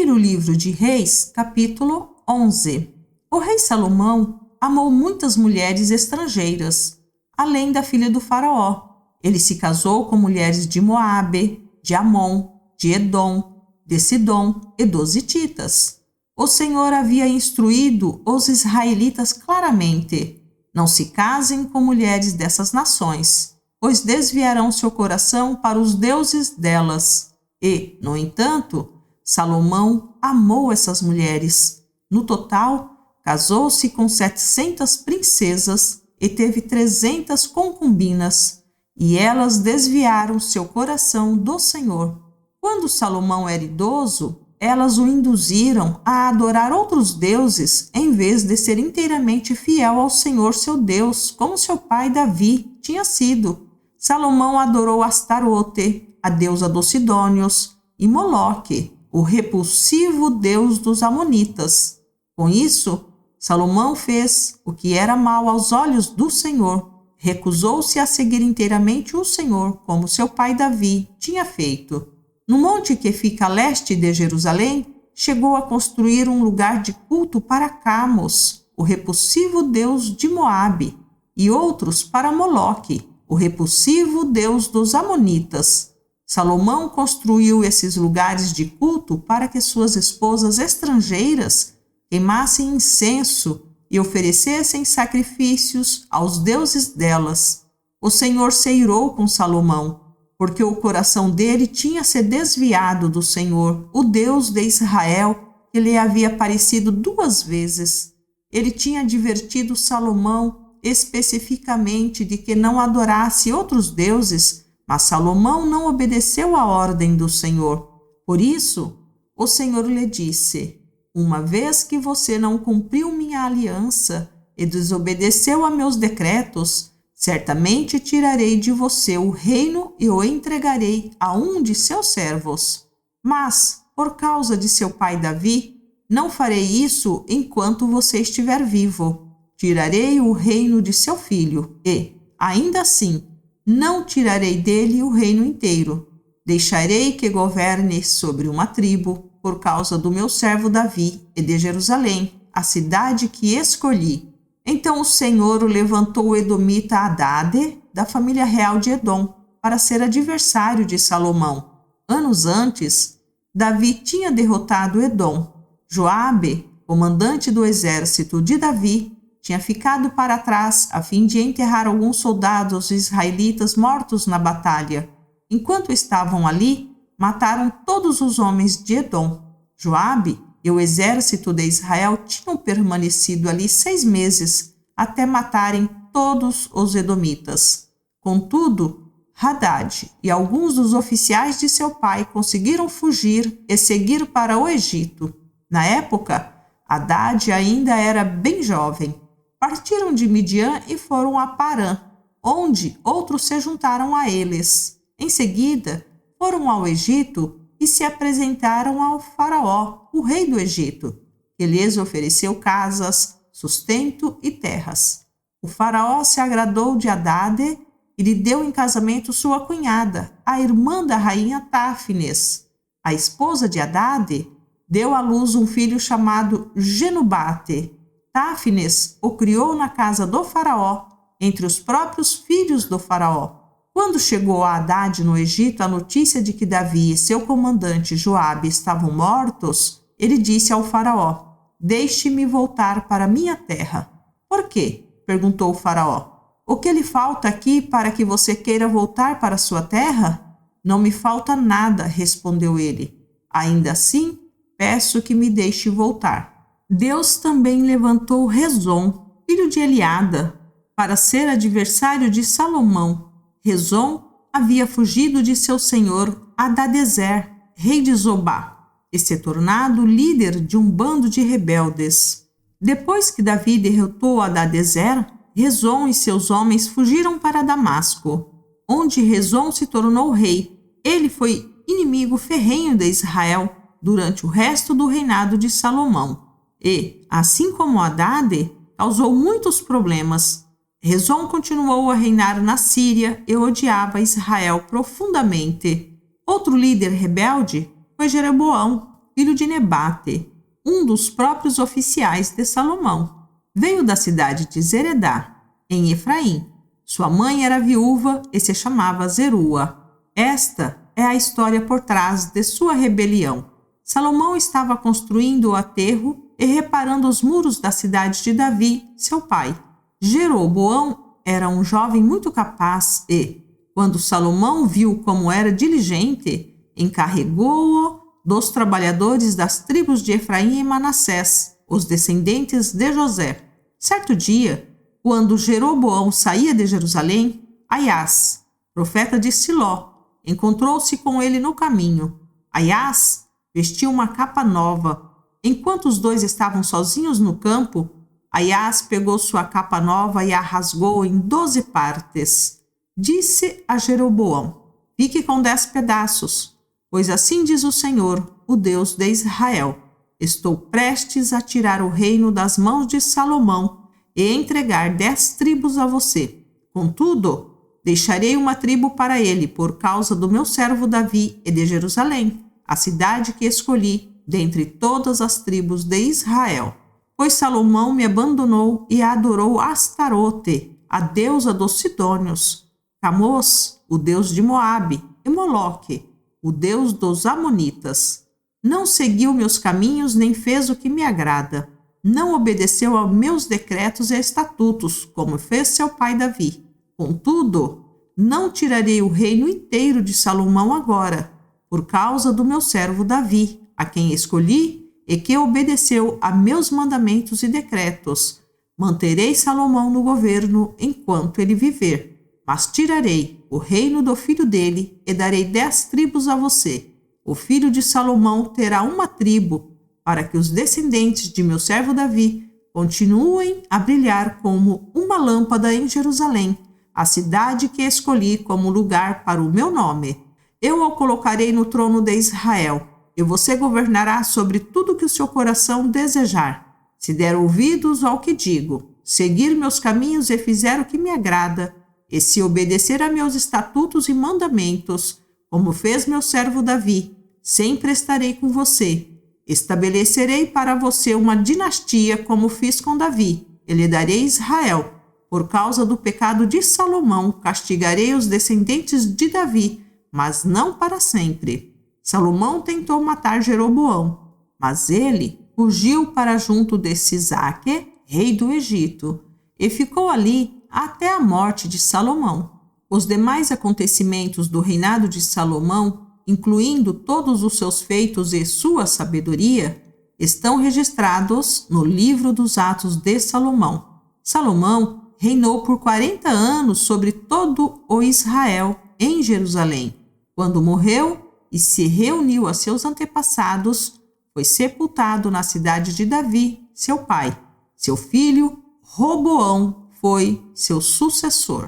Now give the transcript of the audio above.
Primeiro livro de Reis, capítulo 11. O rei Salomão amou muitas mulheres estrangeiras, além da filha do faraó. Ele se casou com mulheres de Moabe, de Amon, de Edom, de Sidom e dos hititas. O Senhor havia instruído os israelitas claramente: não se casem com mulheres dessas nações, pois desviarão seu coração para os deuses delas. E, no entanto, Salomão amou essas mulheres. No total, casou-se com 700 princesas e teve 300 concubinas, e elas desviaram seu coração do Senhor. Quando Salomão era idoso, elas o induziram a adorar outros deuses em vez de ser inteiramente fiel ao Senhor seu Deus, como seu pai Davi tinha sido. Salomão adorou Astarote, a deusa dos Sidônios, e Moloque, o repulsivo deus dos Amonitas. Com isso, Salomão fez o que era mal aos olhos do Senhor. Recusou-se a seguir inteiramente o Senhor, como seu pai Davi tinha feito. No monte que fica a leste de Jerusalém, chegou a construir um lugar de culto para Camos, o repulsivo deus de Moabe, e outros para Moloque, o repulsivo deus dos Amonitas. Salomão construiu esses lugares de culto para que suas esposas estrangeiras queimassem incenso e oferecessem sacrifícios aos deuses delas. O Senhor se irou com Salomão, porque o coração dele tinha se desviado do Senhor, o Deus de Israel, que lhe havia aparecido 2 vezes. Ele tinha advertido Salomão especificamente de que não adorasse outros deuses, mas Salomão não obedeceu à ordem do Senhor. Por isso, o Senhor lhe disse: uma vez que você não cumpriu minha aliança e desobedeceu a meus decretos, certamente tirarei de você o reino e o entregarei a um de seus servos. Mas, por causa de seu pai Davi, não farei isso enquanto você estiver vivo. Tirarei o reino de seu filho e, ainda assim, não tirarei dele o reino inteiro. Deixarei que governe sobre uma tribo, por causa do meu servo Davi e de Jerusalém, a cidade que escolhi. Então o Senhor o levantou o edomita Hadade, da família real de Edom, para ser adversário de Salomão. Anos antes, Davi tinha derrotado Edom. Joabe, comandante do exército de Davi, tinha ficado para trás a fim de enterrar alguns soldados israelitas mortos na batalha. Enquanto estavam ali, mataram todos os homens de Edom. Joabe e o exército de Israel tinham permanecido ali 6 meses, até matarem todos os edomitas. Contudo, Hadade e alguns dos oficiais de seu pai conseguiram fugir e seguir para o Egito. Na época, Hadade ainda era bem jovem. Partiram de Midian e foram a Parã, onde outros se juntaram a eles. Em seguida, foram ao Egito e se apresentaram ao faraó, o rei do Egito, que lhes ofereceu casas, sustento e terras. O faraó se agradou de Hadade e lhe deu em casamento sua cunhada, a irmã da rainha Táfnis. A esposa de Hadade deu à luz um filho chamado Genubate. Táfnis o criou na casa do faraó, entre os próprios filhos do faraó. Quando chegou a Hadade no Egito a notícia de que Davi e seu comandante Joabe estavam mortos, ele disse ao faraó: deixe-me voltar para minha terra. Por quê? Perguntou o faraó. O que lhe falta aqui para que você queira voltar para sua terra? Não me falta nada, respondeu ele. Ainda assim, peço que me deixe voltar. Deus também levantou Rezon, filho de Eliada, para ser adversário de Salomão. Rezon havia fugido de seu senhor Hadadezer, rei de Zobá, e se tornado líder de um bando de rebeldes. Depois que Davi derrotou Hadadezer, Rezon e seus homens fugiram para Damasco, onde Rezon se tornou rei. Ele foi inimigo ferrenho de Israel durante o resto do reinado de Salomão. E, assim como Hadade, causou muitos problemas. Rezon continuou a reinar na Síria e odiava Israel profundamente. Outro líder rebelde foi Jeroboão. filho de Nebate, um dos próprios oficiais de Salomão. Veio da cidade de Zeredá, em Efraim. Sua mãe era viúva e se chamava Zerua. Esta é a história por trás de sua rebelião. Salomão estava construindo o aterro e reparando os muros da cidade de Davi, seu pai. Jeroboão era um jovem muito capaz e, quando Salomão viu como era diligente, encarregou-o dos trabalhadores das tribos de Efraim e Manassés, os descendentes de José. Certo dia, quando Jeroboão saía de Jerusalém, Aias, profeta de Siló, encontrou-se com ele no caminho. Aias vestia uma capa nova. Enquanto os dois estavam sozinhos no campo, Aias pegou sua capa nova e a rasgou em 12 partes. Disse a Jeroboão: fique com 10 pedaços, pois assim diz o Senhor, o Deus de Israel: estou prestes a tirar o reino das mãos de Salomão e entregar 10 tribos a você. Contudo, deixarei uma tribo para ele por causa do meu servo Davi e de Jerusalém, a cidade que escolhi dentre todas as tribos de Israel. Pois Salomão me abandonou e adorou Astarote, a deusa dos Sidônios, Camós, o deus de Moabe, e Moloque, o deus dos Amonitas. Não seguiu meus caminhos nem fez o que me agrada. Não obedeceu aos meus decretos e estatutos, como fez seu pai Davi. Contudo, não tirarei o reino inteiro de Salomão agora, por causa do meu servo Davi, a quem escolhi e que obedeceu a meus mandamentos e decretos. Manterei Salomão no governo enquanto ele viver, mas tirarei o reino do filho dele e darei 10 tribos a você. O filho de Salomão terá uma tribo, para que os descendentes de meu servo Davi continuem a brilhar como uma lâmpada em Jerusalém, a cidade que escolhi como lugar para o meu nome. Eu o colocarei no trono de Israel, e você governará sobre tudo que o seu coração desejar. Se der ouvidos ao que digo, seguir meus caminhos e fizer o que me agrada, e se obedecer a meus estatutos e mandamentos, como fez meu servo Davi, sempre estarei com você. Estabelecerei para você uma dinastia como fiz com Davi, e lhe darei Israel. Por causa do pecado de Salomão, castigarei os descendentes de Davi, mas não para sempre. Salomão tentou matar Jeroboão, mas ele fugiu para junto de Sisaque, rei do Egito, e ficou ali até a morte de Salomão. Os demais acontecimentos do reinado de Salomão, incluindo todos os seus feitos e sua sabedoria, estão registrados no livro dos Atos de Salomão. Salomão reinou por 40 anos sobre todo o Israel em Jerusalém. Quando morreu e se reuniu a seus antepassados, foi sepultado na cidade de Davi, seu pai. Seu filho, Roboão, foi seu sucessor.